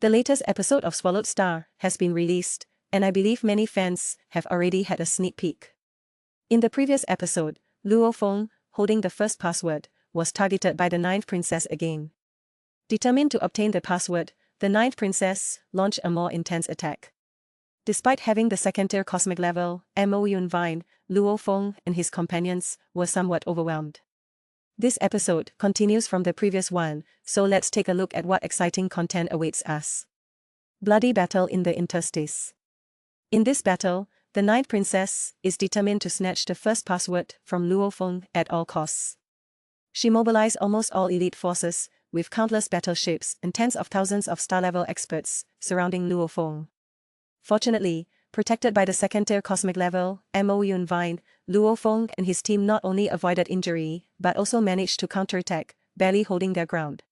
The latest episode of Swallowed Star has been released, and I believe many fans have already had a sneak peek. In the previous episode, Luo Feng, holding the first password, was targeted by the Ninth Princess again. Determined to obtain the password, the Ninth Princess launched a more intense attack. Despite having the second-tier cosmic level Ep121, Luo Feng and his companions were somewhat overwhelmed. This episode continues from the previous one, so let's take a look at what exciting content awaits us. Bloody battle in the Interstice. In this battle, the Ninth Princess is determined to snatch the first password from Luo Feng at all costs. She mobilized almost all elite forces, with countless battleships and tens of thousands of star-level experts surrounding Luo Feng. Fortunately, protected by the second-tier cosmic level Ep121, Luo Feng and his team not only avoided injury, but also managed to counterattack, barely holding their ground.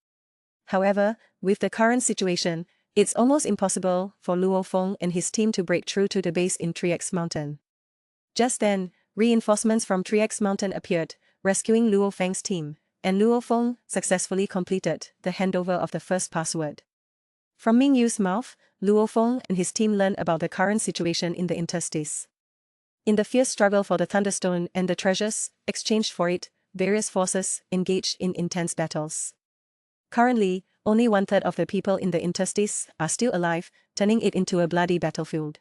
However, with the current situation, it's almost impossible for Luo Feng and his team to break through to the base in 3X Mountain. Just then, reinforcements from 3X Mountain appeared, rescuing Luo Feng's team, and Luo Feng successfully completed the handover of the first password. From Ming Yu's mouth, Luo Feng and his team learned about the current situation in the Interstice. In the fierce struggle for the Thunderstone and the treasures exchanged for it, various forces engaged in intense battles. Currently, only one-third of the people in the Interstice are still alive, turning it into a bloody battlefield.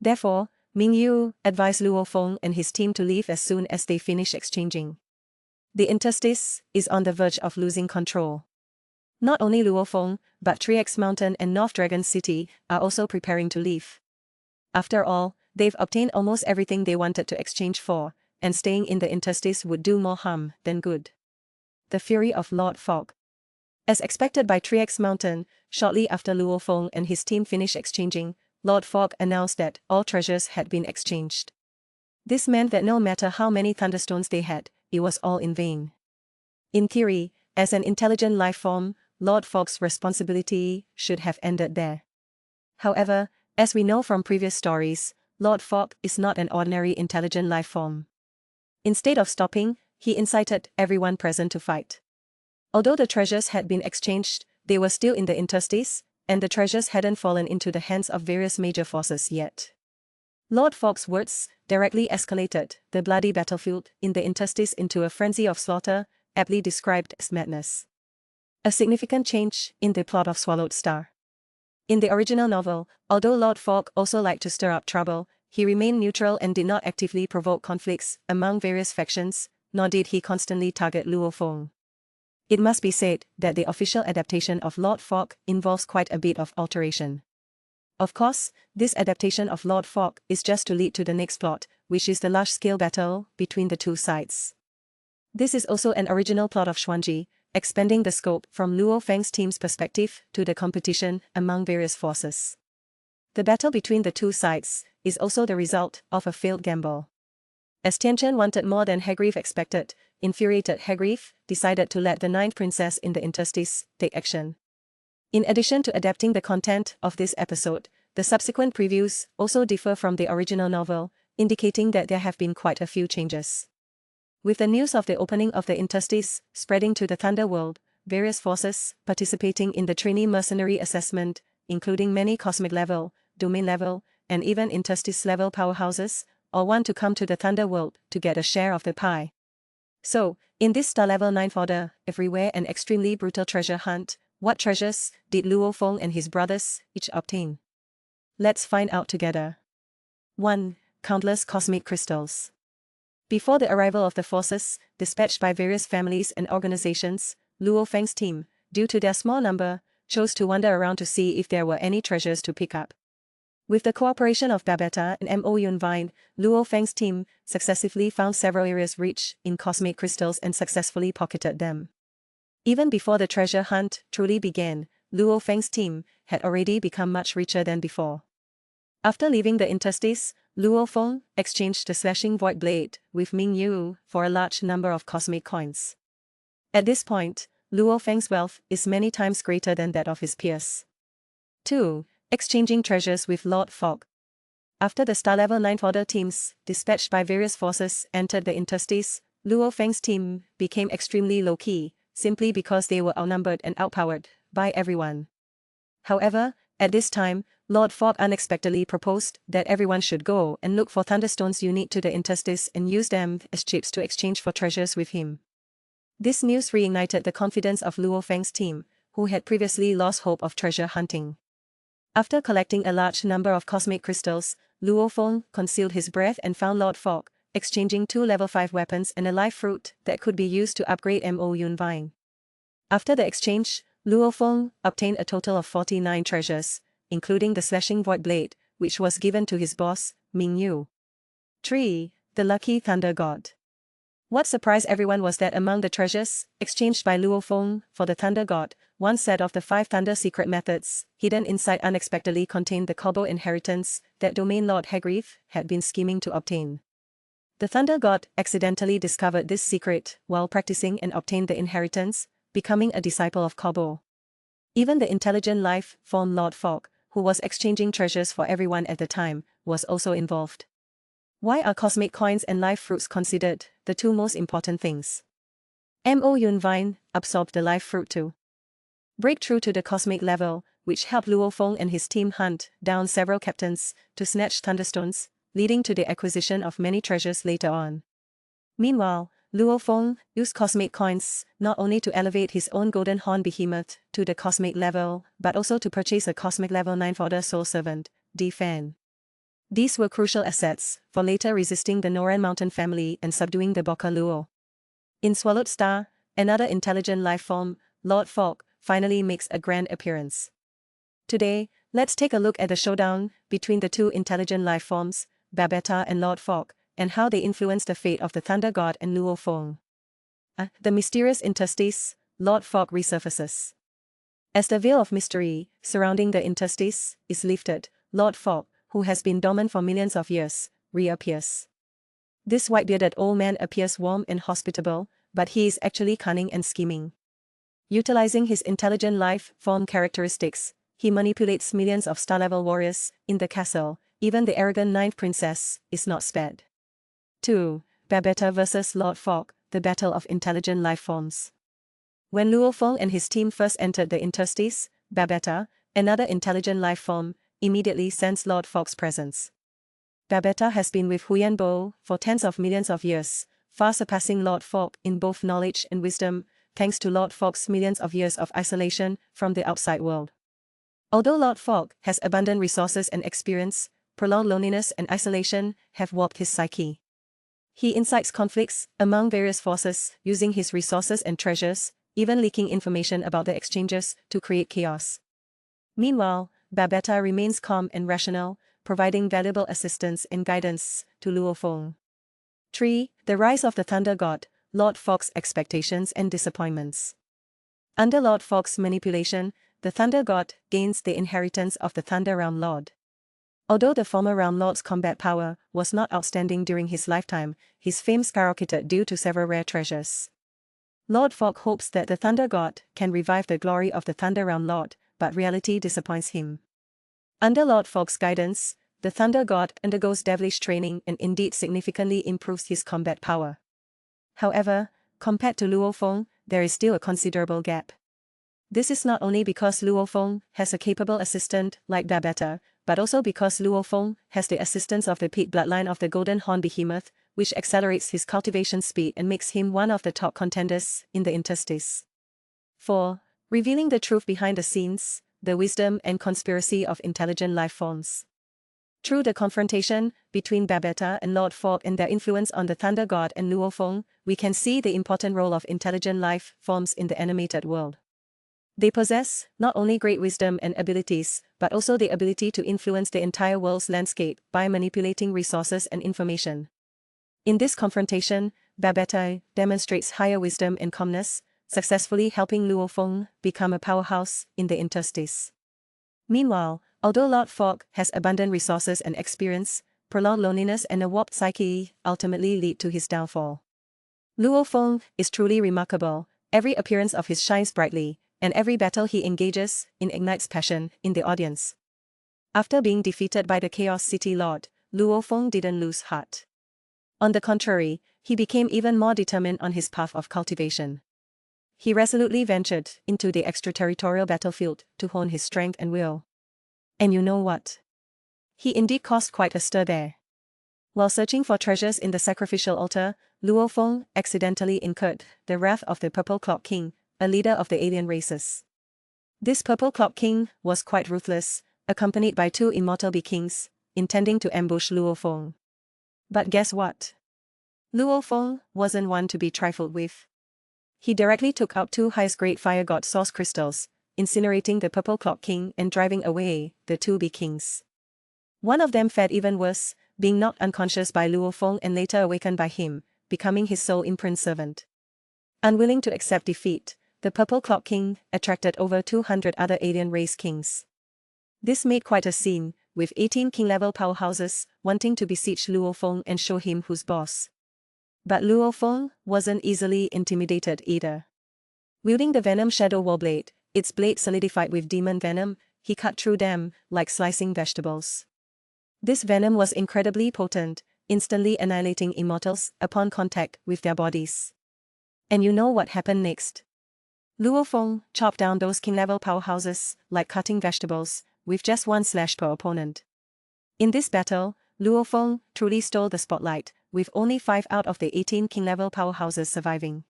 Therefore, Ming Yu advised Luo Feng and his team to leave as soon as they finish exchanging. The Interstice is on the verge of losing control. Not only Luo Feng, but 3X Mountain and North Dragon City are also preparing to leave. After all, they've obtained almost everything they wanted to exchange for, and staying in the Interstice would do more harm than good. The fury of Lord Fog. As expected by 3X Mountain, shortly after Luo Feng and his team finished exchanging, Lord Fog announced that all treasures had been exchanged. This meant that no matter how many Thunderstones they had, it was all in vain. In theory, as an intelligent life form, Lord Fog's responsibility should have ended there. However, as we know from previous stories, Lord Fog is not an ordinary intelligent life form. Instead of stopping, he incited everyone present to fight. Although the treasures had been exchanged, they were still in the Interstice, and the treasures hadn't fallen into the hands of various major forces yet. Lord Fog's words directly escalated the bloody battlefield in the Interstice into a frenzy of slaughter, aptly described as madness. A significant change in the plot of Swallowed Star. In the original novel, although Lord Fog also liked to stir up trouble, he remained neutral and did not actively provoke conflicts among various factions, nor did he constantly target Luo Feng. It must be said that the official adaptation of Lord Fog involves quite a bit of alteration. Of course, this adaptation of Lord Fog is just to lead to the next plot, which is the large-scale battle between the two sides. This is also an original plot of Xuanji, expanding the scope from Luo Feng's team's perspective to the competition among various forces. The battle between the two sides is also the result of a failed gamble. As Tianchen wanted more than Hagreave expected, infuriated Hagreave decided to let the Ninth Princess in the Interstice take action. In addition to adapting the content of this episode, the subsequent previews also differ from the original novel, indicating that there have been quite a few changes. With the news of the opening of the Interstice spreading to the Thunder World, various forces participating in the trainee mercenary assessment, including many cosmic level, domain level, and even Interstice level powerhouses, all want to come to the Thunder World to get a share of the pie. So, in this star level 9th order, everywhere and extremely brutal treasure hunt, what treasures did Luo Feng and his brothers each obtain? Let's find out together. 1. Countless cosmic crystals. Before the arrival of the forces, dispatched by various families and organizations, Luo Feng's team, due to their small number, chose to wander around to see if there were any treasures to pick up. With the cooperation of Babetta and Ep121, Luo Feng's team successively found several areas rich in cosmic crystals and successfully pocketed them. Even before the treasure hunt truly began, Luo Feng's team had already become much richer than before. After leaving the Interstice, Luo Feng exchanged the slashing void blade with Ming Yu for a large number of cosmic coins. At this point, Luo Feng's wealth is many times greater than that of his peers. 2. Exchanging treasures with Lord Fog. After the Star Level 9th Order teams, dispatched by various forces, entered the Interstice, Luo Feng's team became extremely low-key, simply because they were outnumbered and outpowered by everyone. However, at this time, Lord Fog unexpectedly proposed that everyone should go and look for thunderstones unique to the Interstice and use them as chips to exchange for treasures with him. This news reignited the confidence of Luo Feng's team, who had previously lost hope of treasure hunting. After collecting a large number of cosmic crystals, Luo Feng concealed his breath and found Lord Fog, exchanging 2 level 5 weapons and a live fruit that could be used to upgrade Mo Yun Vine. After the exchange, Luo Feng obtained a total of 49 treasures, including the slashing void blade, which was given to his boss, Ming Yu. 3. The Lucky Thunder God. What surprised everyone was that among the treasures exchanged by Luo Feng for the Thunder God, one set of the 5 Thunder secret methods hidden inside unexpectedly contained the Kobo inheritance that Domain Lord Hagreath had been scheming to obtain. The Thunder God accidentally discovered this secret while practicing and obtained the inheritance, becoming a disciple of Kobo. Even the intelligent life form Lord Fog, who was exchanging treasures for everyone at the time, was also involved. Why are cosmic coins and live fruits considered the 2 most important things? Mo Yun Vine absorbed the live fruit to break through to the cosmic level, which helped Luo Feng and his team hunt down several captains to snatch thunderstones, leading to the acquisition of many treasures later on. Meanwhile, Luo Feng used cosmic coins not only to elevate his own golden horn behemoth to the cosmic level, but also to purchase a cosmic level 9 fodder soul servant, Feng. These were crucial assets for later resisting the Noran mountain family and subduing the Boka Luo. In Swallowed Star, another intelligent life form, Lord Fog, finally makes a grand appearance. Today, let's take a look at the showdown between the 2 intelligent life forms, Babetta and Lord Fog, and how they influence the fate of the Thunder God and Luo Feng. The mysterious Interstice, Lord Fog resurfaces. As the veil of mystery surrounding the Interstice is lifted, Lord Fog, who has been dormant for millions of years, reappears. This white-bearded old man appears warm and hospitable, but he is actually cunning and scheming. Utilizing his intelligent life form characteristics, he manipulates millions of star-level warriors in the castle. Even the arrogant 9th princess is not spared. 2. Babetta vs. Lord Fog, the battle of intelligent life forms. When Luo Feng and his team first entered the Interstice, Babetta, another intelligent life form, immediately sensed Lord Fog's presence. Babetta has been with Huyan Bo for tens of millions of years, far surpassing Lord Fog in both knowledge and wisdom, thanks to Lord Fog's millions of years of isolation from the outside world. Although Lord Fog has abundant resources and experience, prolonged loneliness and isolation have warped his psyche. He incites conflicts among various forces, using his resources and treasures, even leaking information about the exchanges to create chaos. Meanwhile, Babetta remains calm and rational, providing valuable assistance and guidance to Luo Feng. 3. The rise of the Thunder God, Lord Fog's expectations and disappointments. Under Lord Fog's manipulation, the Thunder God gains the inheritance of the Thunder Realm Lord. Although the former Realm Lord's combat power was not outstanding during his lifetime, his fame skyrocketed due to several rare treasures. Lord Fog hopes that the Thunder God can revive the glory of the Thunder Realm Lord, but reality disappoints him. Under Lord Fog's guidance, the Thunder God undergoes devilish training and indeed significantly improves his combat power. However, compared to Luo Feng, there is still a considerable gap. This is not only because Luo Feng has a capable assistant like Babetta, but also because Luo Feng has the assistance of the peak bloodline of the Golden Horn Behemoth, which accelerates his cultivation speed and makes him one of the top contenders in the Interstice. 4. Revealing the truth behind the scenes, the wisdom and conspiracy of intelligent life forms. Through the confrontation between Babetta and Lord Fog and their influence on the Thunder God and Luo Feng, we can see the important role of intelligent life forms in the animated world. They possess not only great wisdom and abilities, but also the ability to influence the entire world's landscape by manipulating resources and information. In this confrontation, Babetta demonstrates higher wisdom and calmness, successfully helping Luo Feng become a powerhouse in the Interstice. Meanwhile, although Lord Fog has abundant resources and experience, prolonged loneliness and a warped psyche ultimately lead to his downfall. Luo Feng is truly remarkable. Every appearance of his shines brightly, and every battle he engages in ignites passion in the audience. After being defeated by the Chaos City Lord, Luo Feng didn't lose heart. On the contrary, he became even more determined on his path of cultivation. He resolutely ventured into the extraterritorial battlefield to hone his strength and will. And you know what? He indeed caused quite a stir there. While searching for treasures in the sacrificial altar, Luo Feng accidentally incurred the wrath of the Purple Clock King, a leader of the alien races. This Purple Clock King was quite ruthless, accompanied by 2 immortal Be-Kings, intending to ambush Luo Feng. But guess what? Luo Feng wasn't one to be trifled with. He directly took out 2 highest-grade fire god source crystals, incinerating the Purple Clock King and driving away the 2 Be-Kings. One of them fared even worse, being knocked unconscious by Luo Feng and later awakened by him, becoming his sole imprint servant. Unwilling to accept defeat, the Purple Clock King attracted over 200 other alien race kings. This made quite a scene, with 18 king-level powerhouses wanting to besiege Luo Feng and show him who's boss. But Luo Feng wasn't easily intimidated either. Wielding the Venom Shadow Warblade, its blade solidified with demon venom, he cut through them like slicing vegetables. This venom was incredibly potent, instantly annihilating immortals upon contact with their bodies. And you know what happened next? Luo Feng chopped down those king-level powerhouses like cutting vegetables, with just 1 slash per opponent. In this battle, Luo Feng truly stole the spotlight, with only 5 out of the 18 king-level powerhouses surviving.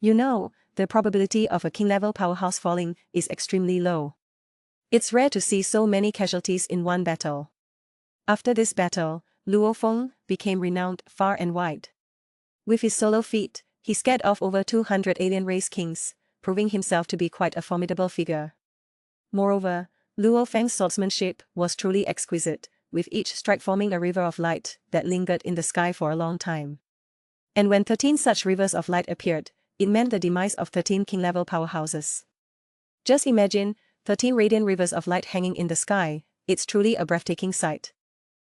You know, the probability of a king-level powerhouse falling is extremely low. It's rare to see so many casualties in one battle. After this battle, Luo Feng became renowned far and wide. With his solo feat, he scared off over 200 alien race kings, proving himself to be quite a formidable figure. Moreover, Luo Feng's swordsmanship was truly exquisite, with each strike forming a river of light that lingered in the sky for a long time. And when 13 such rivers of light appeared, it meant the demise of 13 king-level powerhouses. Just imagine, 13 radiant rivers of light hanging in the sky. It's truly a breathtaking sight.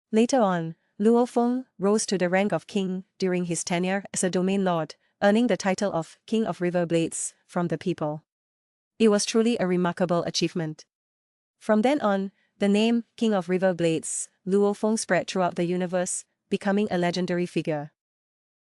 Later on, Luo Feng rose to the rank of king during his tenure as a domain lord, earning the title of King of River Blades from the people. It was truly a remarkable achievement. From then on, the name King of River Blades, Luo Feng spread throughout the universe, becoming a legendary figure.